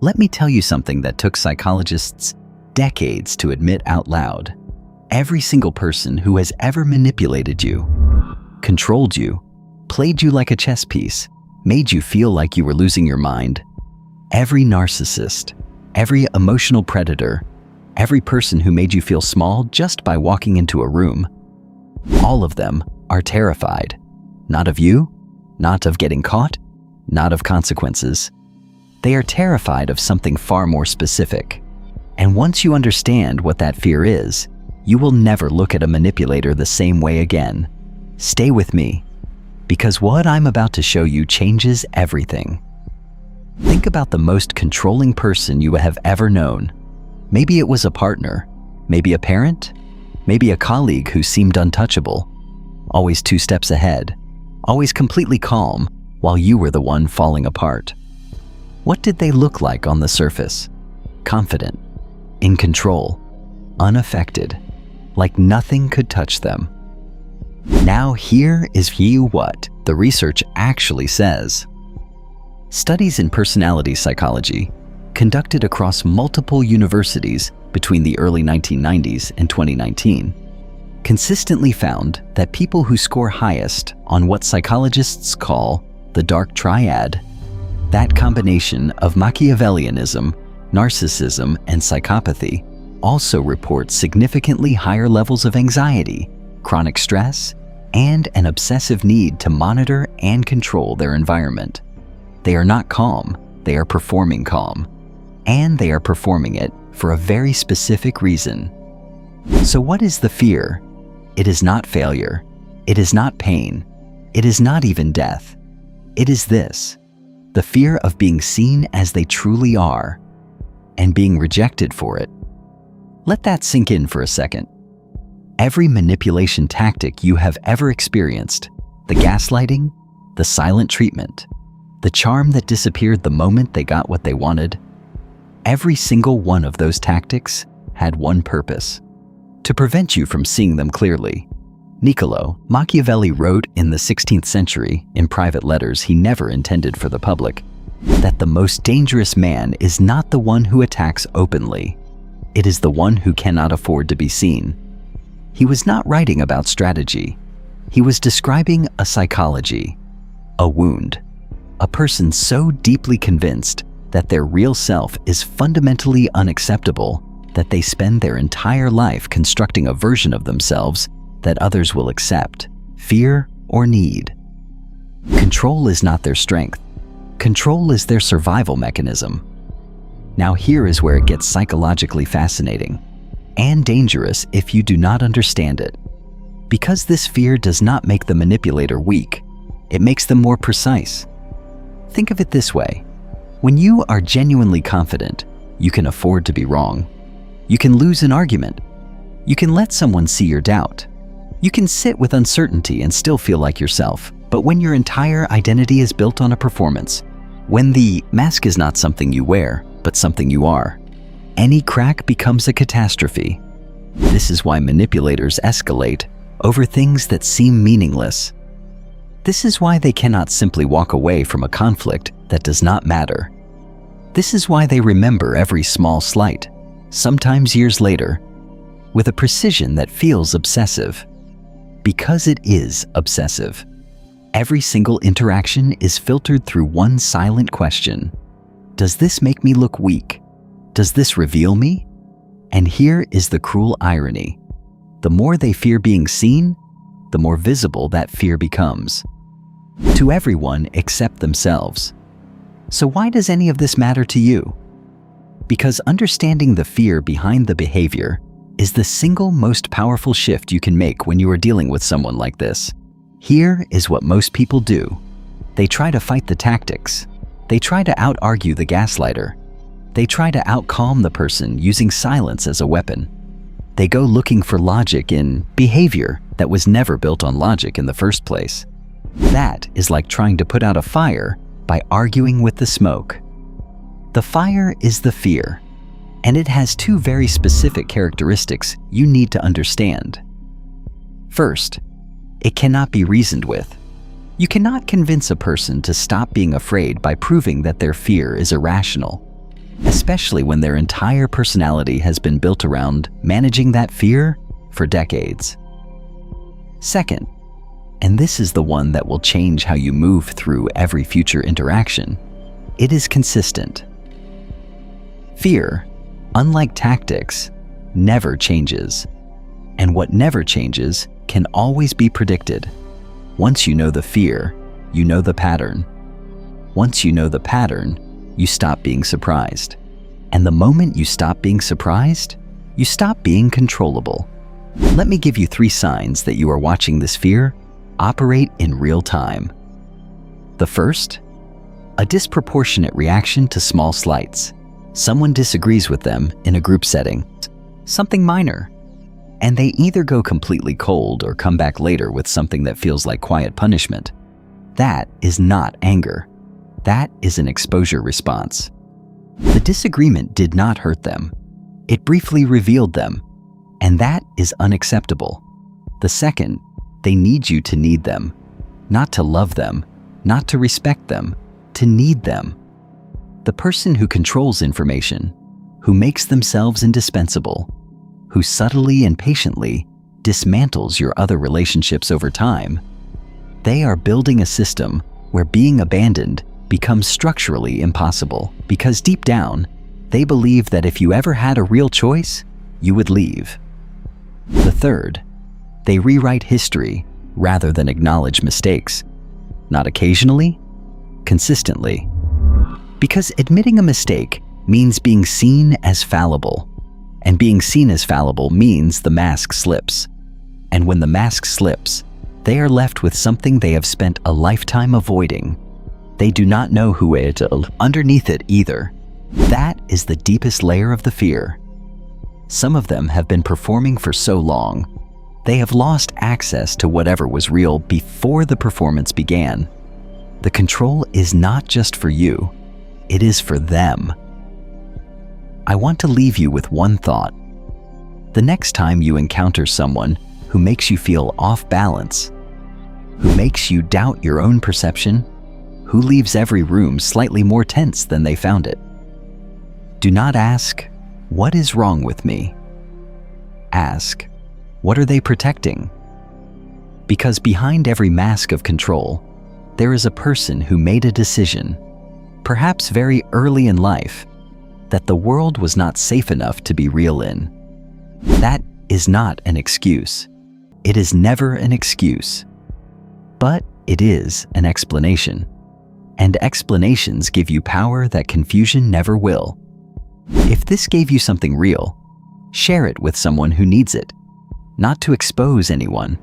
Let me tell you something that took psychologists decades to admit out loud. Every single person who has ever manipulated you, controlled you, played you like a chess piece, made you feel like you were losing your mind, every narcissist, every emotional predator, every person who made you feel small just by walking into a room, all of them are terrified. Not of you, not of getting caught, not of consequences. They are terrified of something far more specific. And once you understand what that fear is, you will never look at a manipulator the same way again. Stay with me, because what I'm about to show you changes everything. Think about the most controlling person you have ever known. Maybe it was a partner, maybe a parent, maybe a colleague who seemed untouchable, always 2 steps ahead, always completely calm while you were the one falling apart. What did they look like on the surface? Confident, in control, unaffected, like nothing could touch them. Now here is what the research actually says. Studies in personality psychology, conducted across multiple universities between the early 1990s and 2019, consistently found that people who score highest on what psychologists call the Dark Triad, that combination of Machiavellianism, narcissism, and psychopathy, also report significantly higher levels of anxiety, chronic stress, and an obsessive need to monitor and control their environment. They are not calm, they are performing calm. And they are performing it for a very specific reason. So what is the fear? It is not failure. It is not pain. It is not even death. It is this: the fear of being seen as they truly are and being rejected for it. Let that sink in for a second. Every manipulation tactic you have ever experienced, the gaslighting, the silent treatment, the charm that disappeared the moment they got what they wanted, every single one of those tactics had one purpose: to prevent you from seeing them clearly. Niccolo Machiavelli wrote in the 16th century, in private letters he never intended for the public, that the most dangerous man is not the one who attacks openly. It is the one who cannot afford to be seen. He was not writing about strategy. He was describing a psychology, a wound, a person so deeply convinced that their real self is fundamentally unacceptable that they spend their entire life constructing a version of themselves that others will accept, fear, or need. Control is not their strength. Control is their survival mechanism. Now here is where it gets psychologically fascinating and dangerous if you do not understand it. Because this fear does not make the manipulator weak, it makes them more precise. Think of it this way: when you are genuinely confident, you can afford to be wrong. You can lose an argument. You can let someone see your doubt. You can sit with uncertainty and still feel like yourself. But when your entire identity is built on a performance, when the mask is not something you wear, but something you are, any crack becomes a catastrophe. This is why manipulators escalate over things that seem meaningless. This is why they cannot simply walk away from a conflict that does not matter. This is why they remember every small slight, sometimes years later, with a precision that feels obsessive. Because it is obsessive. Every single interaction is filtered through one silent question: does this make me look weak? Does this reveal me? And here is the cruel irony: the more they fear being seen, the more visible that fear becomes. To everyone except themselves. So why does any of this matter to you? Because understanding the fear behind the behavior is the single most powerful shift you can make when you are dealing with someone like this. Here is what most people do. They try to fight the tactics. They try to out-argue the gaslighter. They try to out-calm the person using silence as a weapon. They go looking for logic in behavior that was never built on logic in the first place. That is like trying to put out a fire by arguing with the smoke. The fire is the fear, and it has 2 very specific characteristics you need to understand. First, it cannot be reasoned with. You cannot convince a person to stop being afraid by proving that their fear is irrational. especially when their entire personality has been built around managing that fear for decades. Second, and this is the one that will change how you move through every future interaction, it is consistent. Fear, unlike tactics, never changes. And what never changes can always be predicted. Once you know the fear, you know the pattern. Once you know the pattern, you stop being surprised. And the moment you stop being surprised, you stop being controllable. Let me give you 3 signs that you are watching this fear operate in real time. The first, a disproportionate reaction to small slights. Someone disagrees with them in a group setting, something minor, and they either go completely cold or come back later with something that feels like quiet punishment. That is not anger. That is an exposure response. The disagreement did not hurt them. It briefly revealed them, and that is unacceptable. The second, they need you to need them, not to love them, not to respect them, to need them. The person who controls information, who makes themselves indispensable, who subtly and patiently dismantles your other relationships over time, they are building a system where being abandoned becomes structurally impossible because deep down, they believe that if you ever had a real choice, you would leave. The third, they rewrite history rather than acknowledge mistakes, not occasionally, consistently. Because admitting a mistake means being seen as fallible, and being seen as fallible means the mask slips. And when the mask slips, they are left with something they have spent a lifetime avoiding. They do not know who it is underneath it either. That is the deepest layer of the fear. Some of them have been performing for so long, they have lost access to whatever was real before the performance began. The control is not just for you, it is for them. I want to leave you with one thought. The next time you encounter someone who makes you feel off balance, who makes you doubt your own perception, who leaves every room slightly more tense than they found it, do not ask, "What is wrong with me?" Ask, "What are they protecting?" Because behind every mask of control, there is a person who made a decision, perhaps very early in life, that the world was not safe enough to be real in. That is not an excuse. It is never an excuse. But it is an explanation. And explanations give you power that confusion never will. If this gave you something real, share it with someone who needs it, not to expose anyone,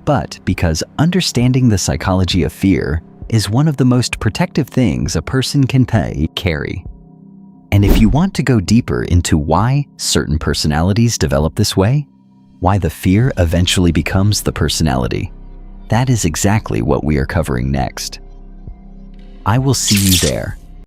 but because understanding the psychology of fear is one of the most protective things a person can carry. And if you want to go deeper into why certain personalities develop this way, why the fear eventually becomes the personality, that is exactly what we are covering next. I will see you there.